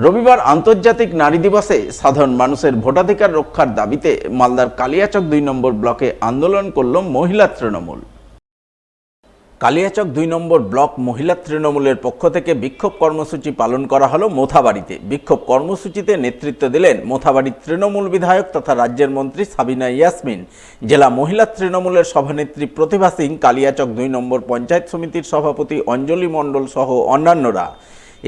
রবিবার আন্তর্জাতিক নারী দিবসে সাধারণ মানুষের ভোটাধিকার রক্ষার দাবিতে মালদার কালিয়াচক ২ নম্বর ব্লকে আন্দোলন করল মহিলা তৃণমূল। কালিয়াচক ২ নম্বর ব্লক মহিলা তৃণমূলের পক্ষ থেকে বিক্ষোভ কর্মসূচি পালন করা হলো মোথাবাড়িতে। বিক্ষোভ কর্মসূচিতে নেতৃত্ব দিলেন মোথাবাড়ির তৃণমূল বিধায়ক তথা রাজ্যের মন্ত্রী সাবিনা ইয়াসমিন, জেলা মহিলা তৃণমূলের সভানেত্রী প্রতিভা সিং, কালিয়াচক ২ নম্বর পঞ্চায়েত সমিতির সভাপতি অঞ্জলি মণ্ডল সহ অন্যান্যরা।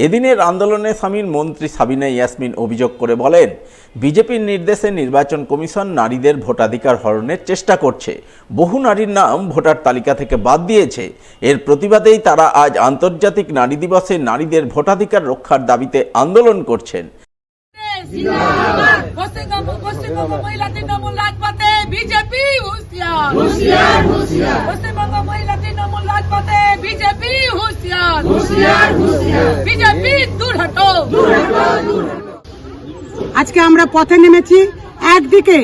এদিনের আন্দোলনে সামিল মন্ত্রী সাবিনা ইয়াসমিন অভিযোগ করে বলেন, বিজেপির নির্দেশে নির্বাচন কমিশন নারীদের ভোটাধিকার হরণের চেষ্টা করছে। বহু নারীর নাম ভোটার তালিকা থেকে বাদ দিয়েছে। এর প্রতিবাদেই তারা আজ আন্তর্জাতিক নারী দিবসে নারীদের ভোটাধিকার রক্ষার দাবিতে আন্দোলন করছেন। আজকে আমরা পথে নেমেছি। একদিকে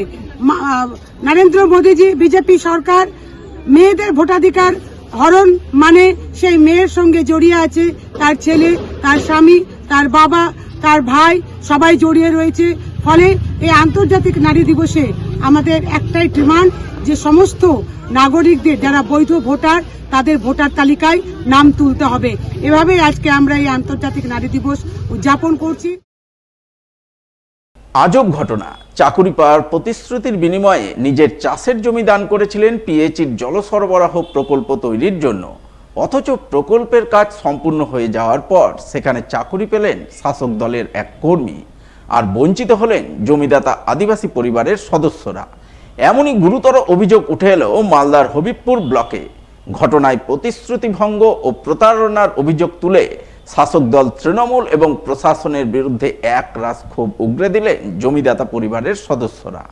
নরেন্দ্র মোদীজি বিজেপি সরকার মেয়েদের ভোটাধিকার হরণ মানে সেই মেয়ের সঙ্গে জড়িয়ে আছে তার ছেলে, তার স্বামী, তার বাবা, তার ভাই, সবাই জড়িয়ে রয়েছে। ফলে এই আন্তর্জাতিক নারী দিবসে আমাদের একটাই ডিমান্ড যে সমস্ত নাগরিকদের যারা বৈধ ভোটার তাদের ভোটার তালিকায় নাম তুলতে হবে। এভাবেই আজকে আমরা এই আন্তর্জাতিক নারী দিবস উদযাপন করছি। আজব ঘটনা, চাকুরি পাওয়ার প্রতিশ্রুতির বিনিময়ে নিজের চাষের জমি দান করেছিলেন পিএইচির জল সরবরাহ প্রকল্প তৈরির জন্য। অথচ প্রকল্পের কাজ সম্পূর্ণ হয়ে যাওয়ার পর সেখানে চাকুরি পেলেন শাসক দলের এক কর্মী, আর বঞ্চিত হলেন জমিদাতা আদিবাসী পরিবারের সদস্যরা। এমনই গুরুতর অভিযোগ উঠে এলো মালদার হবিবপুর ব্লকে। ঘটনায় প্রতিশ্রুতি ভঙ্গ ও প্রতারণার অভিযোগ তুলে শাসক দল তৃণমূল এবং প্রশাসনের বিরুদ্ধে একরাশ ক্ষোভ উগরে দিলেন জমিদাতা পরিবারের সদস্যরা।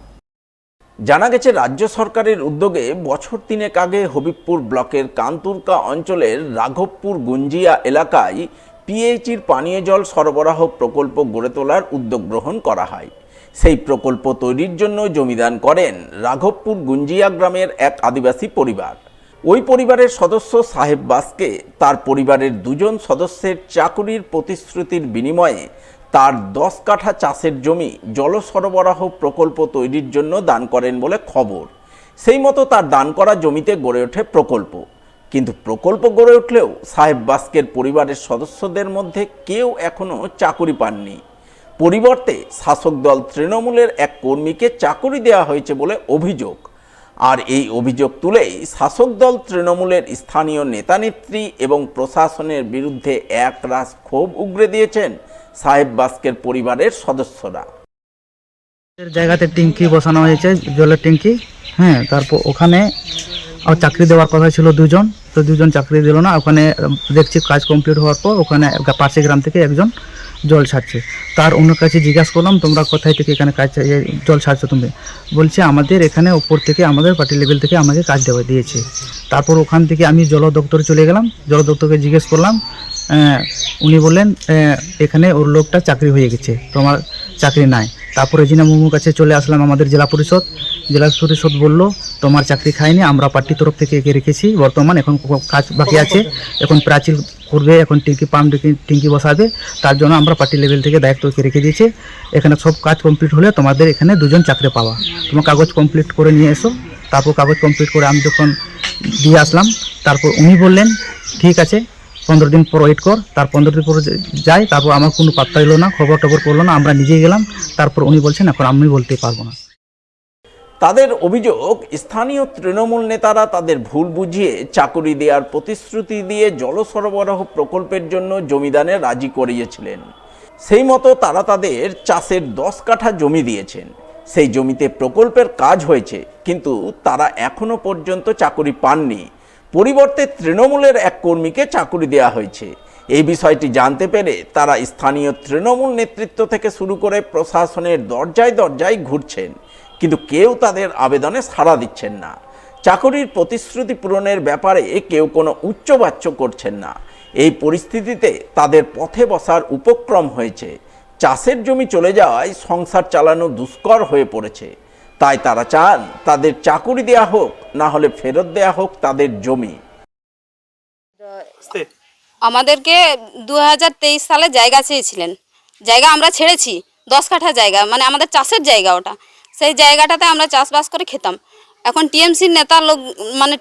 জানা গেছে, রাজ্য সরকারের উদ্যোগে বছর ৩ আগে হবিবপুর ব্লকের কান্তুরকা অঞ্চলের রাঘবপুর গুঞ্জিয়া এলাকায় পিএইচির পানীয় জল সরবরাহ প্রকল্প গড়ে তোলার উদ্যোগ গ্রহণ করা হয়। সেই প্রকল্প তৈরির জন্য জমিদান করেন রাঘবপুর গুঞ্জিয়া গ্রামের এক আদিবাসী পরিবার। ওই পরিবারের সদস্য সাহেব বাসকে তার পরিবারের ২ জন সদস্যের চাকুরির প্রতিশ্রুতির বিনিময়ে তার ১০ কাঠা চাষের জমি জল সরবরাহ প্রকল্প তৈরির জন্য দান করেন বলে খবর। সেই মতো তার দান করা জমিতে গড়ে ওঠে প্রকল্প। কিন্তু প্রকল্প গড়ে উঠলেও সাহেব বাস্কের পরিবারের সদস্যদের মধ্যে কেউ এখনও চাকুরি পাননি। পরিবর্তে শাসক দল তৃণমূলের এক কর্মীকে চাকুরি দেওয়া হয়েছে বলে অভিযোগ। আর এই অভিযোগ তুলেই শাসক দল তৃণমূলের স্থানীয় নেতানেত্রী এবং প্রশাসনের বিরুদ্ধে একরাশ ক্ষোভ উগরে দিয়েছেন সাহেব বাস্কের পরিবারের সদস্যরা। জায়গাতে ট্যাঙ্কি বসানো হয়েছে, জলের ট্যাঙ্কি। হ্যাঁ, তারপর ওখানে চাকরি দেওয়ার কথা ছিল 2 জন, তো 2 জন চাকরি দিল না। ওখানে দেখছি কাজ কমপ্লিট হওয়ার পর ওখানে পাশে গ্রাম থেকে একজন জল ছাড়ছে। তার অন্য কাছে জিজ্ঞাসা করলাম, তোমরা কোথায় থেকে এখানে কাজ জল ছাড়ছো? তুমি বলছে আমাদের এখানে উপর থেকে আমাদের পার্টি লেভেল থেকে আমাকে কাজ দেওয়া দিয়েছে। তারপর ওখান থেকে আমি জল দপ্তরে চলে গেলাম। জল দপ্তরকে জিজ্ঞেস করলাম, উনি বললেন এখানে ওর লোকটা চাকরি হয়ে গেছে, তোমার চাকরি নাই। তারপরে জিনা মুমুর কাছে চলে আসলাম আমাদের জেলা পরিষদ বলল তোমার চাকরি খায়নি, আমরা পার্টির তরফ থেকে একে রেখেছি, বর্তমান এখন কাজ বাকি আছে, এখন প্রাচীর করবে, এখন ট্যাঙ্কি বসাবে, তার জন্য আমরা পার্টি লেভেল থেকে দায়িত্বকে রেখে দিয়েছি। এখানে সব কাজ কমপ্লিট হলে তোমাদের এখানে 2 জন চাকরি পাওয়া, তোমার কাগজ কমপ্লিট করে নিয়ে এসো। তারপর কাগজ কমপ্লিট করে আমি যখন দিয়ে আসলাম, তারপর উনি বললেন ঠিক আছে 15 দিন পর ওয়েট কর। তার 15 দিন পর যাই, তারপর আমার কোনো পাত্তা এলো না, খবর টবর করলো না, আমরা নিজেই গেলাম। তারপর উনি বলছেন এখন আমি বলতে পারবো না। তাদের অভিযোগ, স্থানীয় তৃণমূল নেতারা তাদের ভুল বুঝিয়ে চাকুরি দেওয়ার প্রতিশ্রুতি দিয়ে জল সরবরাহ প্রকল্পের জন্য জমিদানে রাজি করিয়েছিলেন। সেই মতো তারা তাদের চাষের 10 কাঠা জমি দিয়েছেন। সেই জমিতে প্রকল্পের কাজ হয়েছে, কিন্তু তারা এখনো পর্যন্ত চাকুরি পাননি। পরিবর্তে তৃণমূলের এক কর্মীকে চাকুরি দেওয়া হয়েছে। এই বিষয়টি জানতে পেরে তারা স্থানীয় তৃণমূল নেতৃত্ব থেকে শুরু করে প্রশাসনের দরজায় দরজায় ঘুরছেন, কিন্তু কেউ তাদের আবেদনে সাড়া দিচ্ছেন না। চাকুরির প্রতিশ্রুতি পূরণের ব্যাপারে কেউ কোনো উচ্চবাচ্য করছেন না। এই পরিস্থিতিতে তাদের পথে বসার উপক্রম হয়েছে। চাষের জমি চলে যাওয়ায় সংসার চালানো দুষ্কর হয়ে পড়েছে। তাই তারা চান তাদের চাকুরি দেয়া হোক, না হলে ফেরত দেয়া হোক তাদের জমি। আমাদেরকে 2023 সালে জায়গা চেয়েছিলেন, জায়গা আমরা ছেড়েছি 10 কাঠা জায়গা, মানে আমাদের চাষের জায়গা ওটা। সেই জায়গাটাতে আমরা চাষবাস করে খেতাম। এখন টিএমসির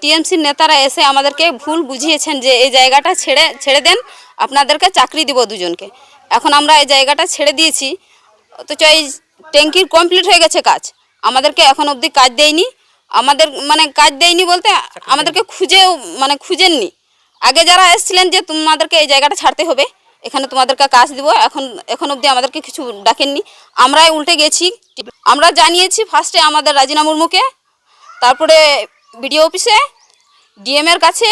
টিএমসির নেতারা এসে আমাদেরকে ভুল বুঝিয়েছেন যে এই জায়গাটা ছেড়ে দেন, আপনাদেরকে চাকরি দিব দুজনকে। এখন আমরা এই জায়গাটা ছেড়ে দিয়েছি, অথচ এই ট্যাঙ্কির কমপ্লিট হয়ে গেছে কাজ, আমাদেরকে এখন অবধি কাজ দেয়নি। কাজ দেয়নি বলতে আমাদেরকে খুঁজেননি। আগে যারা এসেছিলেন যে তোমাদেরকে এই জায়গাটা ছাড়তে হবে, এখানে তোমাদেরকে কাজ দিব, এখন অবধি আমাদেরকে কিছু ডাকেননি। আমরাই উল্টে গেছি। আমরা জানিয়েছি ফার্স্টে আমাদের রাজিনা মুর্মুকে, তারপরে বিডিও অফিসে, ডিএমের কাছে,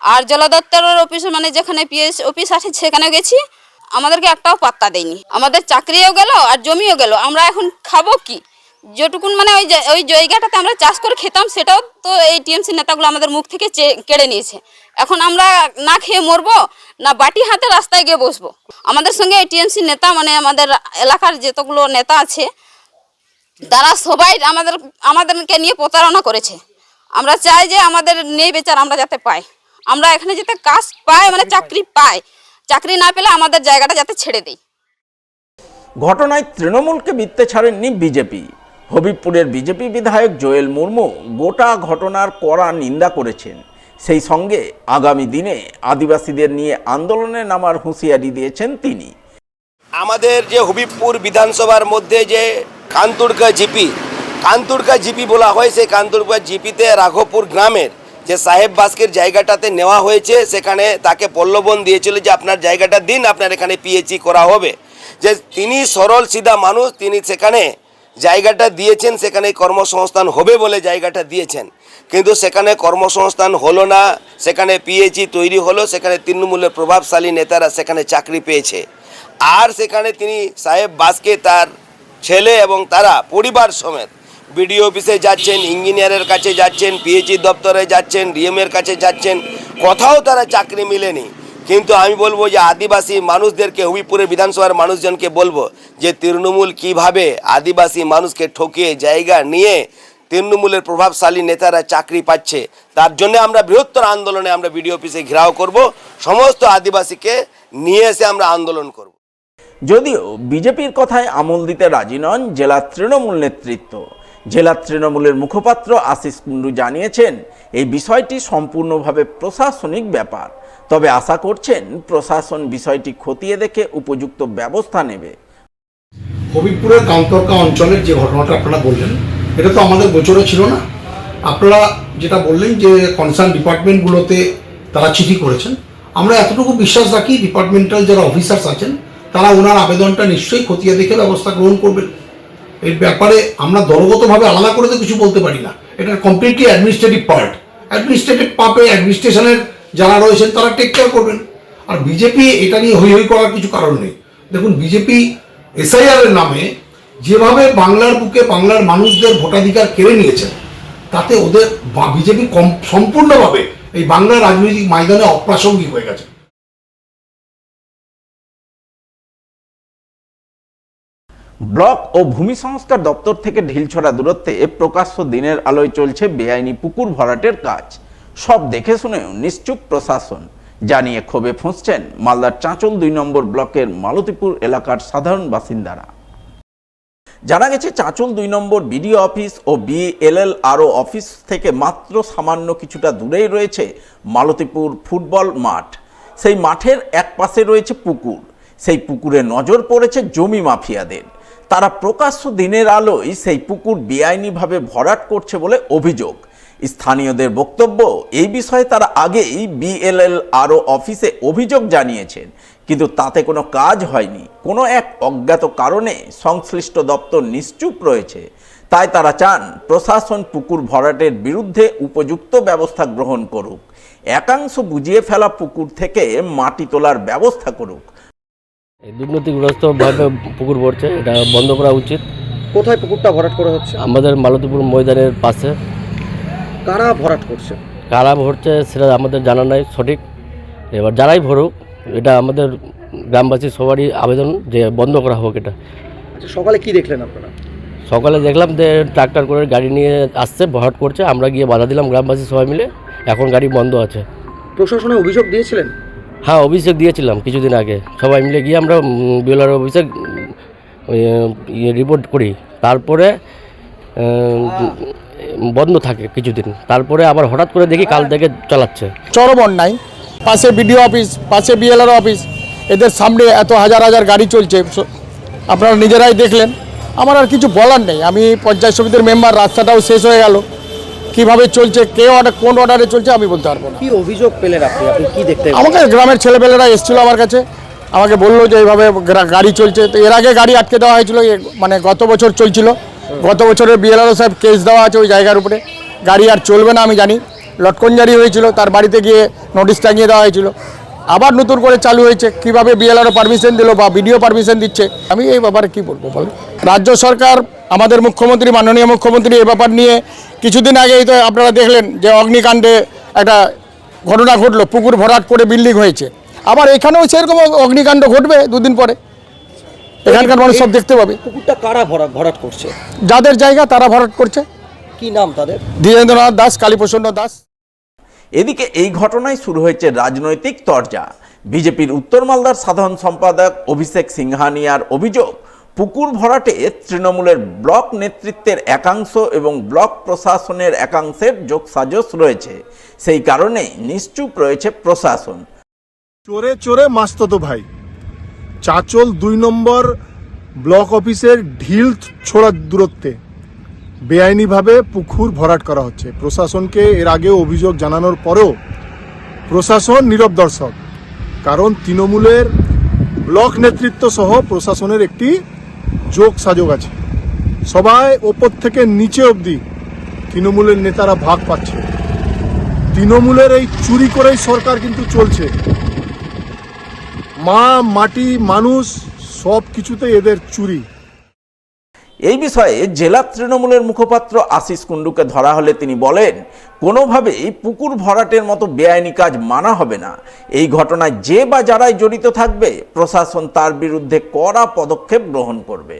আর জলদপ্তরের অফিসে, যেখানে পিএস অফিস আছে সেখানেও গেছি। আমাদেরকে একটাও পাত্তা দেয়নি। আমাদের চাকরিও গেল আর জমিও গেল। আমরা এখন খাবো কি? যেটুকুন ওই জায়গাটাতে আমরা চাষ করে খেতাম, সেটাও তো এই টিএমসি নেতাগুলো আমাদের মুখ থেকে কেড়ে নিয়েছে। এখন আমরা না খেয়ে মরবো, না বাটি হাতে রাস্তায় গিয়ে বসবো। আমাদের সঙ্গে এই টিএমসি নেতা আমাদের এলাকার যতগুলো নেতা আছে, তারা সবাই আমাদেরকে নিয়ে প্রতারণা করেছে। আমরা চাই যে আমাদের নেই বেচার আমরা যাতে পাই, আমরা এখানে যাতে কাজ পাই, চাকরি পাই। চাকরি না পেলে আমাদের জায়গাটা যাতে ছেড়ে দেয়। ঘটনায় তৃণমূলকে বিত্তে ছাড়েননি বিজেপি। হবিবপুরের বিজেপি বিধায়ক জোয়েল মুর্মু গোটা ঘটনার কড়া নিন্দা করেছেন। সেই সঙ্গে আগামী দিনে আদিবাসীদের নিয়ে আন্দোলনে নামার হুঁশিয়ারি দিয়েছেন তিনি। আমাদের যে হবিবপুর বিধানসভার মধ্যে যে কান্তুরকা জিপি বলা হয়, সেই কান্তুরকা জিপিতে রাঘবপুর গ্রামের যে সাহেব বাস্কের জায়গাটাতে নেওয়া হয়েছে, সেখানে তাকে প্রলোভন দিয়েছিল যে আপনার জায়গাটা দিন, আপনার এখানে পিএইচই করা হবে। যে তিনি সরল সিধা মানুষ, তিনি সেখানে জায়গাটা দিয়েছেন, সেখানে কর্মসংস্থান হবে বলে জায়গাটা দিয়েছেন, কিন্তু সেখানে কর্মসংস্থান হলো না। সেখানে পিএইচই তৈরি হলো, সেখানে তৃণমূলের প্রভাবশালী নেতারা সেখানে চাকরি পেয়েছে। আর সেখানে তিনি সাহেব বাসকে তার ছেলে এবং তারা পরিবার সমেত বিডিও অফিসে যাচ্ছেন, ইঞ্জিনিয়ারের কাছে যাচ্ছেন, পিএইচই দপ্তরে যাচ্ছেন, ডিএমের কাছে যাচ্ছেন, কোথাও তারা চাকরি মিলেনি। কিন্তু আমি বলবো যে আদিবাসী মানুষদেরকে, হবিবপুরের বিধানসভার মানুষজনকে বলবো যে তৃণমূল কিভাবে আদিবাসী মানুষকে ঠকিয়ে জায়গা নিয়ে তৃণমূলের প্রভাবশালী নেতারা চাকরি পাচ্ছে, তার জন্য আমরা বৃহত্তর আন্দোলনে আমরা বিডিও অফিসে ঘেরাও করব, সমস্ত আদিবাসীকে নিয়ে এসে আমরা আন্দোলন করব। যদিও বিজেপির কথায় আমল দিতে রাজি নন জেলা তৃণমূল নেতৃত্ব। জেলা তৃণমূলের মুখপাত্র আশিস কুন্ডু জানিয়েছেন, এই বিষয়টি সম্পূর্ণভাবে প্রশাসনিক ব্যাপার। তবে আশা করছেন প্রশাসন বিষয়টি খতিয়ে দেখে উপযুক্ত ব্যবস্থা নেবে। হবিবপুরের কান্তরকা অঞ্চলের যে ঘটনাটা আপনারা বললেন, এটা তো আমাদের গোচরে ছিল না। আপনারা যেটা বললেন যে কনসার্ন ডিপার্টমেন্টগুলোতে তারা চিঠি করেছেন, আমরা এতটুকু বিশ্বাস রাখি ডিপার্টমেন্টাল যারা অফিসার্স আছেন তারা ওনার আবেদনটা নিশ্চয়ই খতিয়ে দেখে ব্যবস্থা গ্রহণ করবেন। এর ব্যাপারে আমরা দলগতভাবে আলাদা করে তো কিছু বলতে পারি না, এটা কমপ্লিটলি অ্যাডমিনিস্ট্রেটিভ পার্ট। অ্যাডমিনিস্ট্রেটিভ পার্টে অ্যাডমিনিস্ট্রেশনের যারা রয়েছেন তারা টেক কেয়ার করবেন। আর বিজেপি এটা নিয়ে হই হই করার কিছু কারণ নেই। দেখুন, বিজেপি এসআইআর এর নামে যেভাবে বাংলার বুকে বাংলার মানুষদের ভোটাধিকার কেড়ে নিয়েছেন, তাতে ওদের বিজেপি সম্পূর্ণভাবে এই বাংলার রাজনৈতিক ময়দানে অপ্রাসঙ্গিক হয়ে গেছে। ব্লক ও ভূমি সংস্কার দপ্তর থেকে ঢিলছড়া দূরত্বে প্রকাশ্য দিনের আলোয় চলছে বেআইনি পুকুর ভরাটের কাজ। সব দেখে শুনেও নিশ্চুপ প্রশাসন, জানিয়ে ক্ষোভে ফুঁসছেন মালদার চাঁচল 2 নম্বর ব্লকের মালতীপুর এলাকার সাধারণ বাসিন্দারা। জানা গেছে, চাঁচল 2 নম্বর বিডিও অফিস ও বিএলএলআরও অফিস থেকে মাত্র সামান্য কিছুটা দূরেই রয়েছে মালতীপুর ফুটবল মাঠ। সেই মাঠের এক পাশে রয়েছে পুকুর। সেই পুকুরে নজর পড়েছে জমি মাফিয়াদের। তারা প্রকাশ্য দিনের আলোয় সেই পুকুর বেআইনিভাবে ভরাট করছে বলে অভিযোগ। স্থানীয়দের বক্তব্য, এই বিষয়ে তারা আগেই বিএলএলআরও অফিসে অভিযোগ জানিয়েছেন, কিন্তু তাতে কোনো কাজ হয়নি। কোনো এক অজ্ঞাত কারণে সংশ্লিষ্ট দপ্তর নিশ্চুপ রয়েছে। তাই তারা চান প্রশাসন পুকুর ভরাটের বিরুদ্ধে উপযুক্ত ব্যবস্থা গ্রহণ করুক, একাংশ বুঝিয়ে ফেলা পুকুর থেকে মাটি তোলার ব্যবস্থা করুক। দুর্নীতিগ্রস্তভাবে পুকুর ভরছে, এটা বন্ধ করা উচিত। কোথায় পুকুরটা ভরাট করা হচ্ছে? আমাদের মালতীপুর ময়দানের পাশে। কারা ভরাট করছে? কারা ভরছে সেটা আমাদের জানা নাই সঠিক। এবার যারাই ভরুক, এটা আমাদের গ্রামবাসী সবারই আবেদন যে বন্ধ করা হোক এটা। আচ্ছা, সকালে কি দেখলেন আপনারা? সকালে দেখলাম যে ট্রাক্টর করে গাড়ি নিয়ে আসছে, ভরাট করছে। আমরা গিয়ে বাধা দিলাম গ্রামবাসী সবাই মিলে। এখন গাড়ি বন্ধ আছে। প্রশাসনে অভিযোগ দিয়েছিলেন? হ্যাঁ, অভিষেক দিয়েছিলাম কিছুদিন আগে, সবাই মিলে গিয়ে আমরা বিএলআর অফিসে রিপোর্ট করি। তারপরে বন্ধ থাকে কিছুদিন, তারপরে আবার হঠাৎ করে দেখি কাল থেকে চালাচ্ছে। চরম অন্যায়। পাশে বিডিও অফিস, পাশে বিএলআর অফিস, এদের সামনে এত হাজার হাজার গাড়ি চলছে, আপনারা নিজেরাই দেখলেন। আমার আর কিছু বলার নেই। আমি পঞ্চায়েত সমিতির মেম্বার, রাস্তাটাও শেষ হয়ে গেল। কিভাবে চলছে, কে অর্ডার, কোন অর্ডারে চলছে আমি বলতে পারবো না। কি অভিযোগ পেলেন আপনি? আপনি কি দেখতে পেলেন? আমাকে গ্রামের ছেলেপেলেরা এসেছিলো আমার কাছে, আমাকে বললো যে এইভাবে গাড়ি চলছে। তো এর আগে গাড়ি আটকে দেওয়া হয়েছিল, মানে গত বছর চলছিল। গত বছরের বিএলআরও সাহেব কেস দেওয়া আছে ওই জায়গার উপরে, গাড়ি আর চলবে না আমি জানি। লটকন জারি হয়েছিল, তার বাড়িতে গিয়ে নোটিশ টাঙিয়ে দেওয়া হয়েছিল। আবার নতুন করে চালু হয়েছে, কিভাবে বিএলআরও পারমিশন দিল বা বিডিও পারমিশন দিচ্ছে, আমি এই ব্যাপারে কী বলবো বল। রাজ্য সরকার, আমাদের মুখ্যমন্ত্রী, মাননীয় মুখ্যমন্ত্রী এ ব্যাপার নিয়ে কিছুদিন আগেই তো আপনারা দেখলেন যে অগ্নিকাণ্ডে একটা ঘটনা ঘটলো, পুকুর ভরাট করে বিল্ডিং হয়েছে। আবার এখানেও সেরকম অগ্নিকাণ্ড ঘটবে দুদিন পরে, এখানকার মানুষ সব দেখতে পাবে। পুকুরটা কারা ভরাট করছে? যাদের জায়গা তারা ভরাট করছে। কি নাম তাদের? ধীরেন্দ্রনাথ দাস, কালীপ্রসন্ন দাস। এদিকে এই ঘটনায় শুরু হয়েছে রাজনৈতিক তরজা। বিজেপির উত্তর মালদার সাধারণ সম্পাদক অভিষেক সিংহানিয়ার অভিযোগ, পুকুর ভরাটে তৃণমূলের ব্লক নেতৃত্বের একাংশ এবং ব্লক প্রশাসনের একাংশের যোগসাজশ রয়েছে। সেই কারণেই নিশ্চুপ রয়েছে প্রশাসন। চোরে চোরে মাস্ততো ভাই। চাচল 2 নম্বর ব্লক অফিসের ঢিল ছোড়ার দূরত্বে বেআইনিভাবে পুকুর ভরাট করা হচ্ছে। প্রশাসনকে এর আগে অভিযোগ জানানোর পরেও প্রশাসন নীরব দর্শক। কারণ তৃণমূলের ব্লক নেতৃত্ব সহ প্রশাসনের একটি যোগ সাযোগ আছে। সবাই ওপর থেকে নিচে অবধি তৃণমূলের নেতারা ভাগ পাচ্ছে। তৃণমূলের এই চুরি করেই সরকার কিন্তু চলছে। মা, মাটি, মানুষ সব কিছুতে এদের চুরি। এই বিষয়ে জেলা তৃণমূলের মুখপাত্র আশিস কুণ্ডুকে ধরা হলে তিনি বলেন, কোনোভাবেই পুকুর ভরাটের মতো বেআইনি কাজ মানা হবে না। এই ঘটনায় যে বা যারাই জড়িত থাকবে, প্রশাসন তার বিরুদ্ধে কড়া পদক্ষেপ গ্রহণ করবে।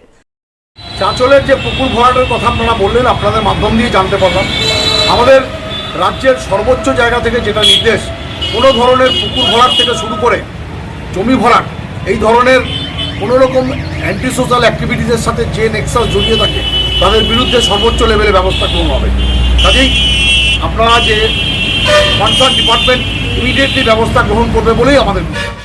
চাঁচলের যে পুকুর ভরাটের কথা আপনারা বললেন, আপনাদের মাধ্যম দিয়ে জানতে পারলাম, আমাদের রাজ্যের সর্বোচ্চ জায়গা থেকে যেটা নির্দেশ, কোনো ধরনের পুকুর ভরাট থেকে শুরু করে জমি ভরাট, এই ধরনের কোনো রকম অ্যান্টি সোশ্যাল অ্যাক্টিভিটিসের সাথে যে নেক্সাস জড়িয়ে থাকে তাদের বিরুদ্ধে সর্বোচ্চ লেভেলে ব্যবস্থা গ্রহণ হবে। কাজেই আপনারা যে কনসার্ন ডিপার্টমেন্ট ইমিডিয়েটলি ব্যবস্থা গ্রহণ করবে বলেই আমাদের বিশ্বাস।